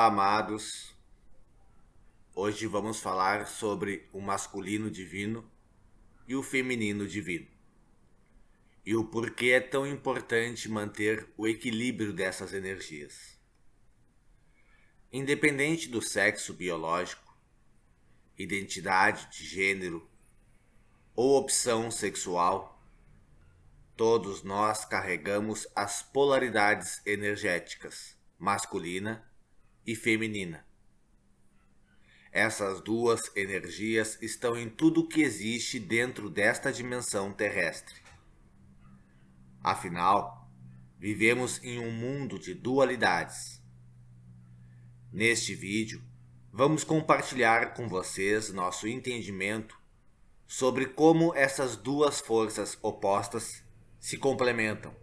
Olá, amados. Hoje vamos falar sobre o masculino divino e o feminino divino. E o porquê é tão importante manter o equilíbrio dessas energias. Independente do sexo biológico, identidade de gênero ou opção sexual, todos nós carregamos as polaridades energéticas, masculina e feminina. Essas duas energias estão em tudo que existe dentro desta dimensão terrestre. Afinal, vivemos em um mundo de dualidades. Neste vídeo, vamos compartilhar com vocês nosso entendimento sobre como essas duas forças opostas se complementam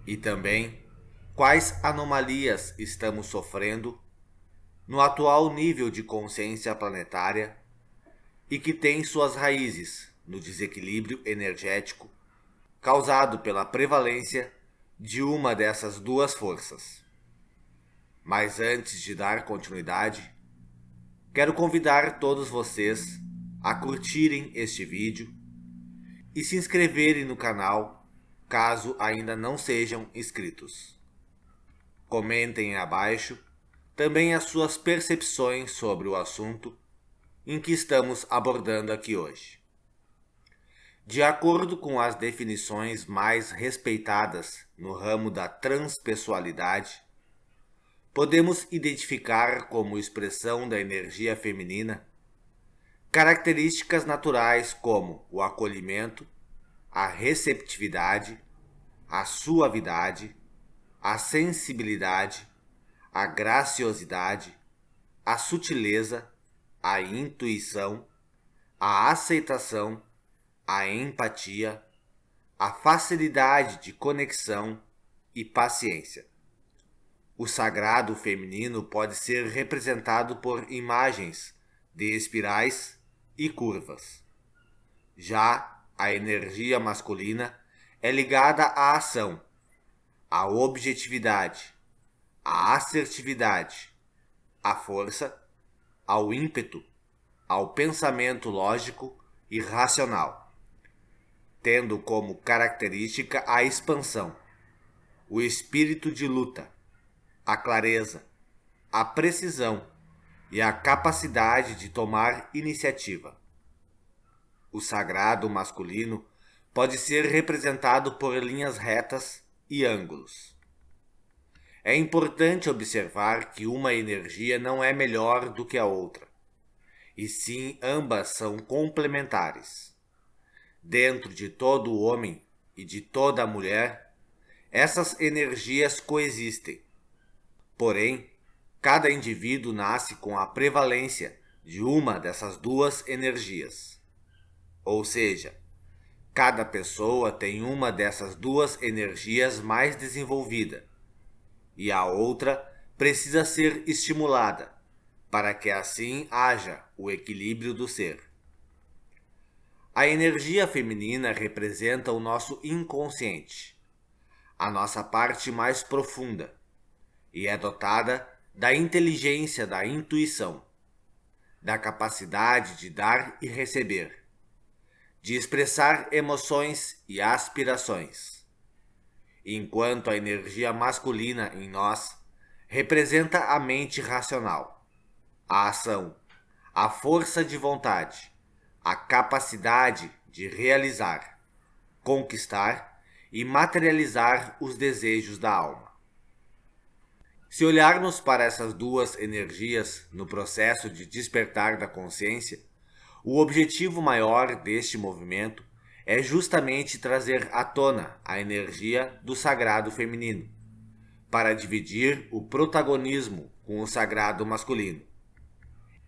e também quais anomalias estamos sofrendo no atual nível de consciência planetária e que tem suas raízes no desequilíbrio energético causado pela prevalência de uma dessas duas forças. Mas antes de dar continuidade, quero convidar todos vocês a curtirem este vídeo e se inscreverem no canal caso ainda não sejam inscritos. Comentem abaixo também as suas percepções sobre o assunto em que estamos abordando aqui hoje. De acordo com as definições mais respeitadas no ramo da transpessoalidade, podemos identificar como expressão da energia feminina características naturais como o acolhimento, a receptividade, a suavidade, a sensibilidade, a graciosidade, a sutileza, a intuição, a aceitação, a empatia, a facilidade de conexão e paciência. O sagrado feminino pode ser representado por imagens de espirais e curvas. Já a energia masculina é ligada à ação, à objetividade, à assertividade, à força, ao ímpeto, ao pensamento lógico e racional, tendo como característica a expansão, o espírito de luta, a clareza, a precisão e a capacidade de tomar iniciativa. O sagrado masculino pode ser representado por linhas retas e ângulos. É importante observar que uma energia não é melhor do que a outra, e sim ambas são complementares. Dentro de todo o homem e de toda a mulher, essas energias coexistem. Porém, cada indivíduo nasce com a prevalência de uma dessas duas energias. Ou seja, cada pessoa tem uma dessas duas energias mais desenvolvida, e a outra precisa ser estimulada, para que assim haja o equilíbrio do ser. A energia feminina representa o nosso inconsciente, a nossa parte mais profunda, e é dotada da inteligência da intuição, da capacidade de dar e receber, de expressar emoções e aspirações, enquanto a energia masculina em nós representa a mente racional, a ação, a força de vontade, a capacidade de realizar, conquistar e materializar os desejos da alma. Se olharmos para essas duas energias no processo de despertar da consciência, o objetivo maior deste movimento é justamente trazer à tona a energia do sagrado feminino, para dividir o protagonismo com o sagrado masculino.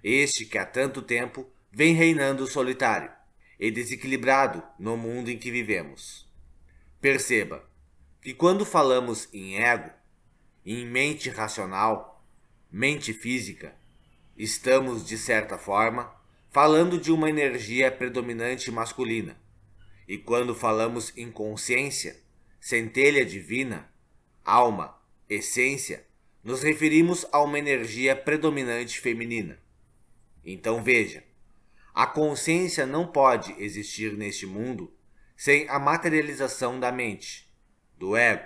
Este que há tanto tempo vem reinando solitário e desequilibrado no mundo em que vivemos. Perceba que quando falamos em ego, em mente racional, mente física, estamos, de certa forma, falando de uma energia predominante masculina. E quando falamos em consciência, centelha divina, alma, essência, nos referimos a uma energia predominante feminina. Então veja, a consciência não pode existir neste mundo sem a materialização da mente, do ego,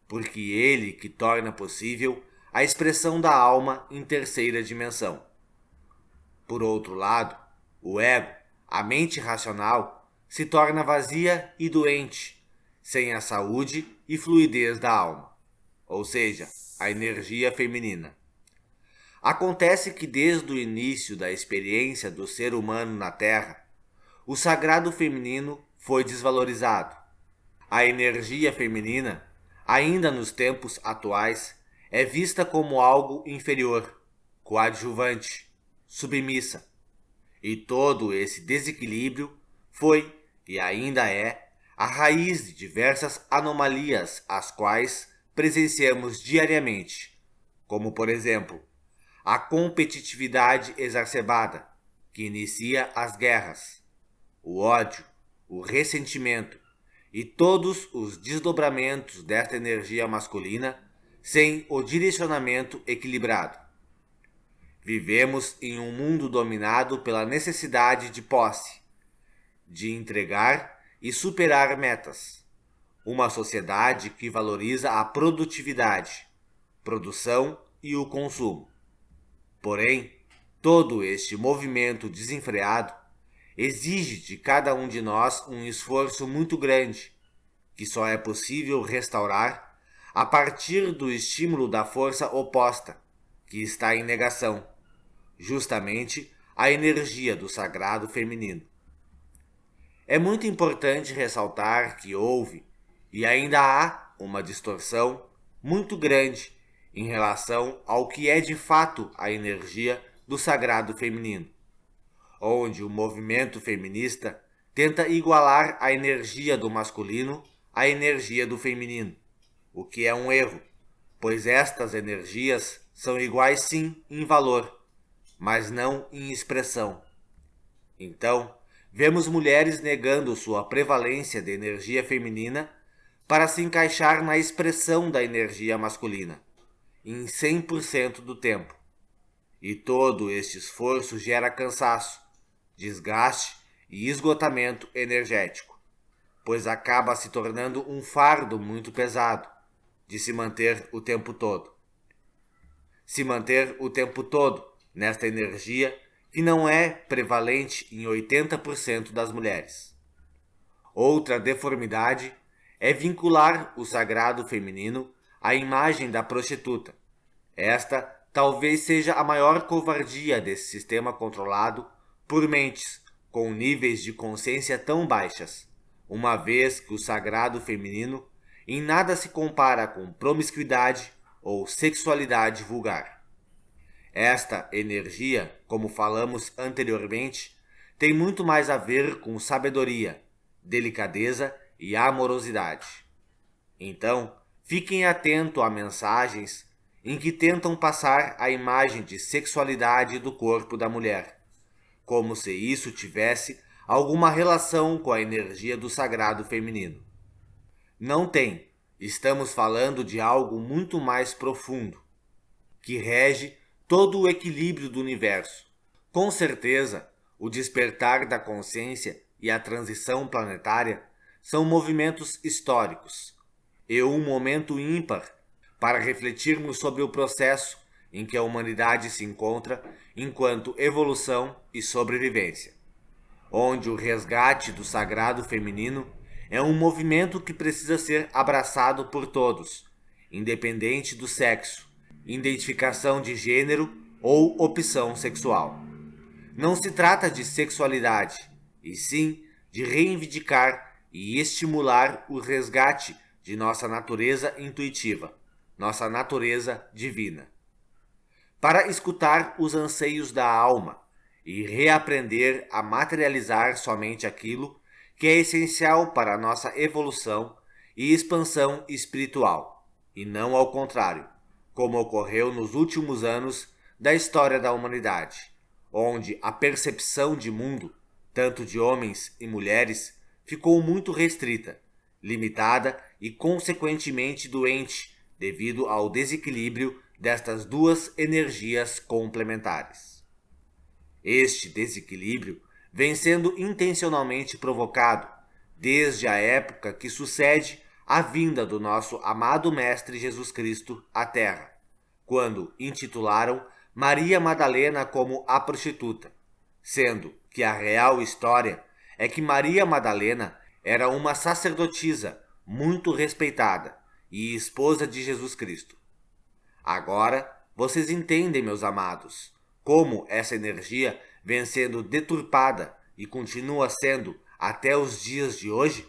porque ele que torna possível a expressão da alma em terceira dimensão. Por outro lado, o ego, a mente racional, se torna vazia e doente, sem a saúde e fluidez da alma, ou seja, a energia feminina. Acontece que desde o início da experiência do ser humano na Terra, o sagrado feminino foi desvalorizado. A energia feminina, ainda nos tempos atuais, é vista como algo inferior, coadjuvante, submissa. E todo esse desequilíbrio foi, e ainda é, a raiz de diversas anomalias às quais presenciamos diariamente, como por exemplo, a competitividade exacerbada, que inicia as guerras, o ódio, o ressentimento e todos os desdobramentos desta energia masculina sem o direcionamento equilibrado. Vivemos em um mundo dominado pela necessidade de posse, de entregar e superar metas. Uma sociedade que valoriza a produtividade, produção e o consumo. Porém, todo este movimento desenfreado exige de cada um de nós um esforço muito grande, que só é possível restaurar a partir do estímulo da força oposta, que está em negação, justamente a energia do sagrado feminino. É muito importante ressaltar que houve e ainda há uma distorção muito grande em relação ao que é de fato a energia do sagrado feminino, onde o movimento feminista tenta igualar a energia do masculino à energia do feminino, o que é um erro, pois estas energias são iguais sim em valor, mas não em expressão. Então, vemos mulheres negando sua prevalência de energia feminina para se encaixar na expressão da energia masculina, em 100% do tempo. E todo este esforço gera cansaço, desgaste e esgotamento energético, pois acaba se tornando um fardo muito pesado de se manter o tempo todo. Se manter o tempo todo nesta energia que não é prevalente em 80% das mulheres. Outra deformidade é vincular o sagrado feminino à imagem da prostituta. Esta talvez seja a maior covardia desse sistema controlado por mentes com níveis de consciência tão baixas, uma vez que o sagrado feminino em nada se compara com promiscuidade ou sexualidade vulgar. Esta energia, como falamos anteriormente, tem muito mais a ver com sabedoria, delicadeza e amorosidade. Então, fiquem atentos a mensagens em que tentam passar a imagem de sexualidade do corpo da mulher, como se isso tivesse alguma relação com a energia do sagrado feminino. Não tem. Estamos falando de algo muito mais profundo, que rege todo o equilíbrio do universo. Com certeza, o despertar da consciência e a transição planetária são movimentos históricos e um momento ímpar para refletirmos sobre o processo em que a humanidade se encontra enquanto evolução e sobrevivência, onde o resgate do sagrado feminino é um movimento que precisa ser abraçado por todos, independente do sexo, identificação de gênero ou opção sexual. Não se trata de sexualidade, e sim de reivindicar e estimular o resgate de nossa natureza intuitiva, nossa natureza divina. Para escutar os anseios da alma e reaprender a materializar somente aquilo que é essencial para a nossa evolução e expansão espiritual, e não ao contrário, como ocorreu nos últimos anos da história da humanidade, onde a percepção de mundo, tanto de homens e mulheres, ficou muito restrita, limitada e consequentemente doente devido ao desequilíbrio destas duas energias complementares. Este desequilíbrio vem sendo intencionalmente provocado desde a época que sucede a vinda do nosso amado Mestre Jesus Cristo à Terra, quando intitularam Maria Madalena como a prostituta, sendo que a real história é que Maria Madalena era uma sacerdotisa muito respeitada e esposa de Jesus Cristo. Agora vocês entendem, meus amados, como essa energia vem sendo deturpada e continua sendo até os dias de hoje?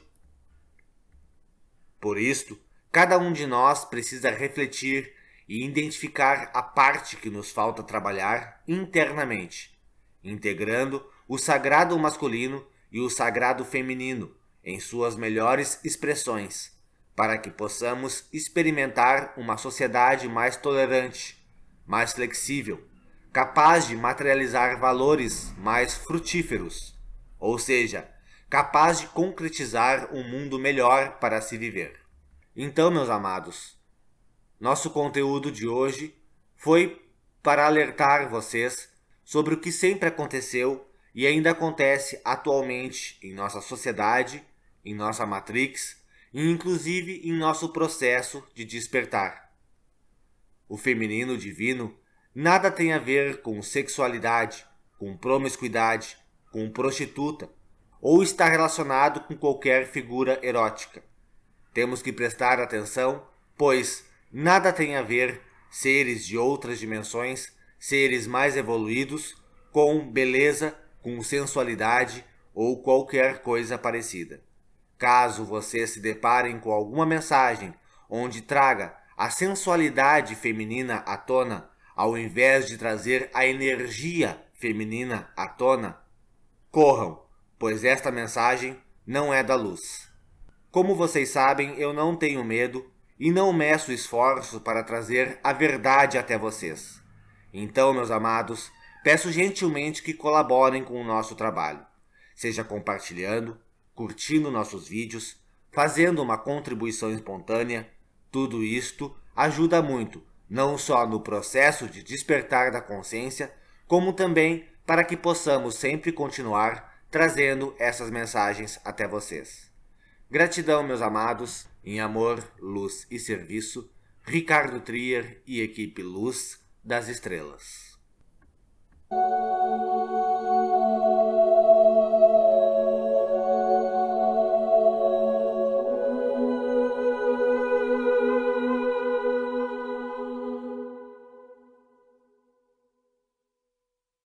Por isto, cada um de nós precisa refletir e identificar a parte que nos falta trabalhar internamente, integrando o sagrado masculino e o sagrado feminino em suas melhores expressões, para que possamos experimentar uma sociedade mais tolerante, mais flexível, capaz de materializar valores mais frutíferos, ou seja, capaz de concretizar um mundo melhor para se viver. Então, meus amados, nosso conteúdo de hoje foi para alertar vocês sobre o que sempre aconteceu e ainda acontece atualmente em nossa sociedade, em nossa Matrix e inclusive em nosso processo de despertar. O feminino divino nada tem a ver com sexualidade, com promiscuidade, com prostituta, ou está relacionado com qualquer figura erótica. Temos que prestar atenção, pois nada tem a ver seres de outras dimensões, seres mais evoluídos, com beleza, com sensualidade ou qualquer coisa parecida. Caso vocês se deparem com alguma mensagem onde traga a sensualidade feminina à tona, ao invés de trazer a energia feminina à tona, corram, pois esta mensagem não é da luz. Como vocês sabem, eu não tenho medo e não meço esforço para trazer a verdade até vocês. Então, meus amados, peço gentilmente que colaborem com o nosso trabalho, seja compartilhando, curtindo nossos vídeos, fazendo uma contribuição espontânea. Tudo isto ajuda muito, não só no processo de despertar da consciência, como também para que possamos sempre continuar trazendo essas mensagens até vocês. Gratidão, meus amados, em amor, luz e serviço, Ricardo Trier e equipe Luz das Estrelas.